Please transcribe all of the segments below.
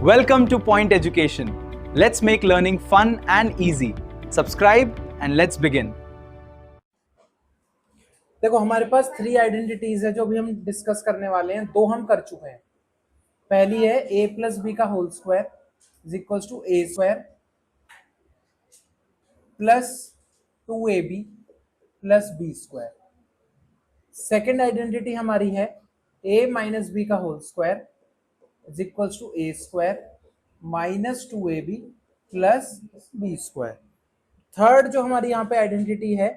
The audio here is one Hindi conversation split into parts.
Welcome to Point Education. Let's make learning fun and easy. Subscribe and let's begin. देखो हमारे पास 3 आइडेंटिटीज है जो अभी हम डिस्कस करने वाले हैं। 2 हम कर चुके हैं। पहली है a प्लस बी का whole square is equals to a square plus 2ab plus B square. Second identity हमारी है a माइनस बी का whole square is equals to a square minus 2ab plus B square. Third जो हमारी यहाँ पे आइडेंटिटी है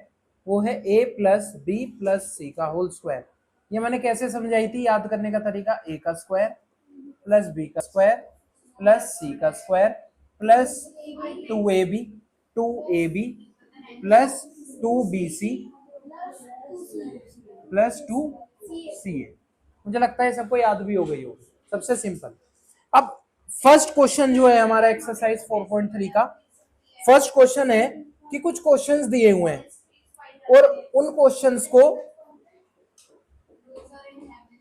वो है a plus B plus C का होल स्क्वायर। ये मैंने कैसे समझाई थी, याद करने का तरीका, a का स्क्वायर प्लस बी का स्क्वायर प्लस सी का square plus 2ab plus 2bc plus 2ca। मुझे लगता है सबको याद भी हो गई होगी, सबसे सिंपल। अब फर्स्ट क्वेश्चन जो है हमारा एक्सरसाइज 4.3 का फर्स्ट क्वेश्चन है कि कुछ क्वेश्चंस दिए हुए हैं और उन क्वेश्चंस को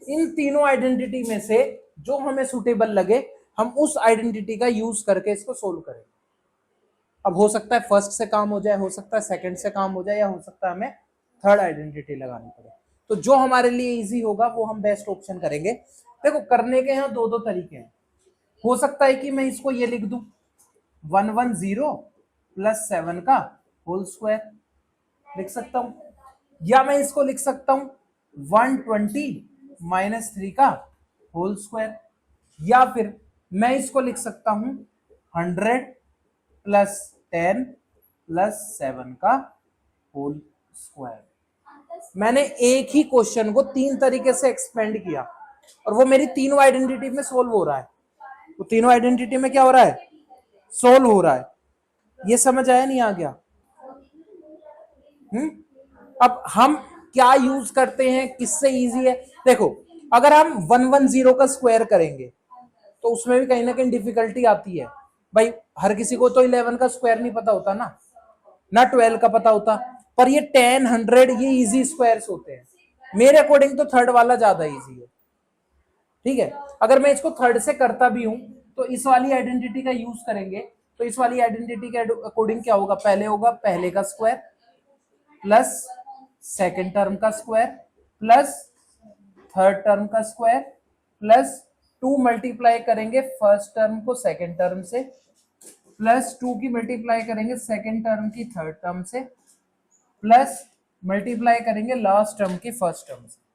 इन तीनों आइडेंटिटी में से जो हमें सुटेबल लगे हम उस आइडेंटिटी का यूज करके इसको सोल्व करें। अब हो सकता है फर्स्ट से काम हो जाए, हो सकता है सेकंड से काम हो जाए, या हो सकता है हमें थर्ड आइडेंटिटी लगानी पड़े। तो जो हमारे लिए इजी होगा वो हम बेस्ट ऑप्शन करेंगे। देखो करने के यहाँ दो तरीके हैं। हो सकता है कि मैं इसको ये लिख दूं 110 प्लस 7 का होल स्क्वायर लिख सकता हूं, या मैं इसको लिख सकता हूं 120 माइनस 3 का होल स्क्वायर, या फिर मैं इसको लिख सकता हूं 100 प्लस 10 प्लस 7 का होल स्क्वायर। मैंने एक ही क्वेश्चन को 3 तरीके से एक्सपेंड किया और वो मेरी तीनों आइडेंटिटी में सोल्व हो रहा है। वो तीनों आइडेंटिटी में क्या हो रहा है, सोल्व हो रहा है। ये समझ आया नहीं आ गया? अब हम क्या यूज करते हैं, किससे इजी है? देखो अगर हम 110 का स्क्वायर करेंगे तो उसमें भी कहीं ना कहीं डिफिकल्टी आती है भाई। हर किसी को तो 11 का स्क्वायर नहीं पता होता ना 12 का पता होता, पर ये 10, 100 ये इजी स्क्वायर्स होते हैं। मेरे अकॉर्डिंग तो थर्ड वाला ज्यादा इजी है। ठीक है, अगर मैं इसको थर्ड से करता भी हूं तो इस वाली आइडेंटिटी का यूज करेंगे। तो इस वाली आइडेंटिटी के अकॉर्डिंग क्या होगा, पहले होगा पहले का स्क्वायर प्लस सेकेंड टर्म का स्क्वायर प्लस थर्ड टर्म का स्क्वायर प्लस 2 मल्टीप्लाई करेंगे फर्स्ट टर्म को सेकेंड टर्म से प्लस 2 की मल्टीप्लाई करेंगे सेकेंड टर्म की थर्ड टर्म से प्लस मल्टीप्लाई करेंगे लास्ट टर्म की फर्स्ट टर्म से।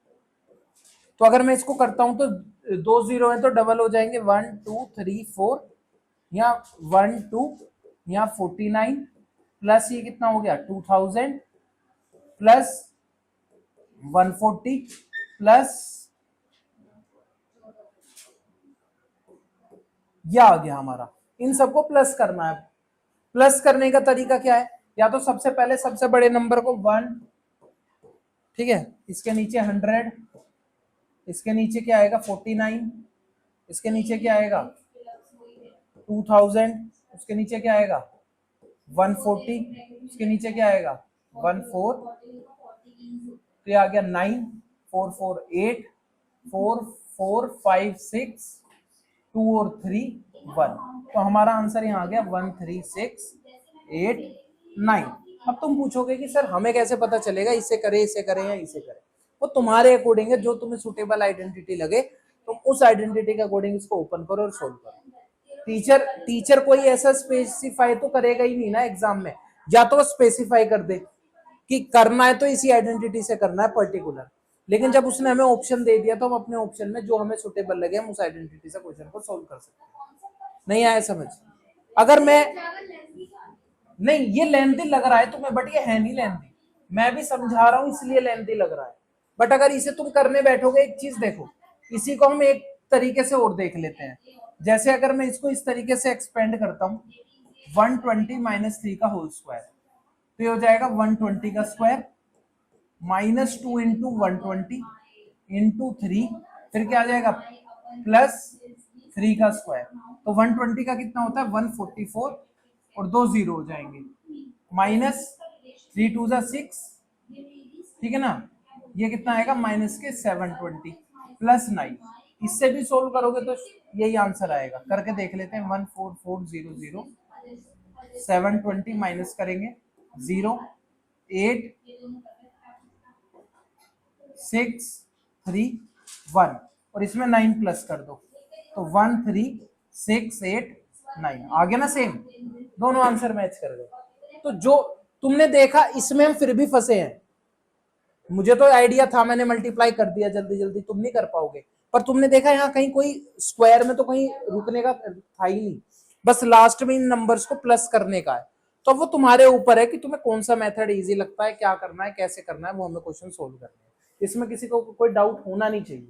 तो अगर मैं इसको करता हूं तो 2 0 है तो डबल हो जाएंगे 1 2 3 4, यहाँ 1 2, यहाँ 49 प्लस ये कितना हो गया 2000 प्लस 140 प्लस यह आ गया हमारा। इन सबको प्लस करना है। प्लस करने का तरीका क्या है, या तो सबसे पहले सबसे बड़े नंबर को 1, ठीक है, इसके नीचे 100, इसके नीचे क्या आएगा 49, इसके नीचे क्या आएगा 2000, उसके नीचे क्या आएगा 140, उसके नीचे क्या आएगा 14, तो ये आ गया 9 4 4 8 4 4 5 6 2 और 3 1। तो हमारा आंसर यहाँ आ गया 1 3 6 8 9। अब तुम पूछोगे कि सर हमें कैसे पता चलेगा इसे करें या इसे करें? वो तुम्हारे अकॉर्डिंग है, जो तुम्हें सुटेबल आइडेंटिटी लगे तुम उस आइडेंटिटी के अकॉर्डिंग इसको ओपन करो और सोल्व करो। टीचर कोई ऐसा स्पेसिफाई तो करेगा ही नहीं ना एग्जाम में, या तो स्पेसिफाई कर दे कि करना है तो इसी आइडेंटिटी से करना है पर्टिकुलर, लेकिन जब उसने हमें ऑप्शन दे दिया तो हम अपने ऑप्शन में जो हमें सुटेबल लगे हम उस आइडेंटिटी से क्वेश्चन को सोल्व कर सकते हैं। नहीं आया समझ? अगर मैं नहीं, ये लेंथी लग रहा है तुम्हें बट ये है नहीं लेंथी, मैं भी समझा रहा हूं इसलिए लेंथी लग रहा है। बट अगर इसे तुम करने बैठोगे, एक चीज देखो, इसी को हम एक तरीके से और देख लेते हैं। जैसे अगर मैं इसको इस तरीके से एक्सपेंड करता हूं 120 माइनस 3 का होल स्क्वायर, तो ये हो जाएगा 120 का स्क्वायर माइनस 2 इंटू 120 इंटू 3, फिर क्या आ जाएगा प्लस 3 का स्क्वायर। तो 120 का कितना होता है 144 और 2 0 हो जाएंगे, माइनस 3 2 6, ठीक है ना, ये कितना आएगा माइनस के 720 प्लस 9, इससे भी सोल्व करोगे तो यही आंसर आएगा। करके देख लेते हैं। 14400 720 माइनस करेंगे 0 8 6 3 1 और इसमें 9 प्लस कर दो तो 1 3 6 8 9 आ गया ना सेम। दोनों आंसर मैच कर गए। तो जो तुमने देखा इसमें हम फिर भी फंसे हैं। मुझे तो आइडिया था, मैंने मल्टीप्लाई कर दिया जल्दी जल्दी, तुम नहीं कर पाओगे। पर तुमने देखा यहाँ कहीं कोई स्क्वायर में तो कहीं रुकने का था ही नहीं, बस लास्ट में इन नंबर्स को प्लस करने का है। तो वो तुम्हारे ऊपर है कि तुम्हें कौन सा मेथड इजी लगता है, क्या करना है, कैसे करना है, वो हमें क्वेश्चन सोल्व करना है। इसमें किसी को कोई डाउट होना नहीं चाहिए।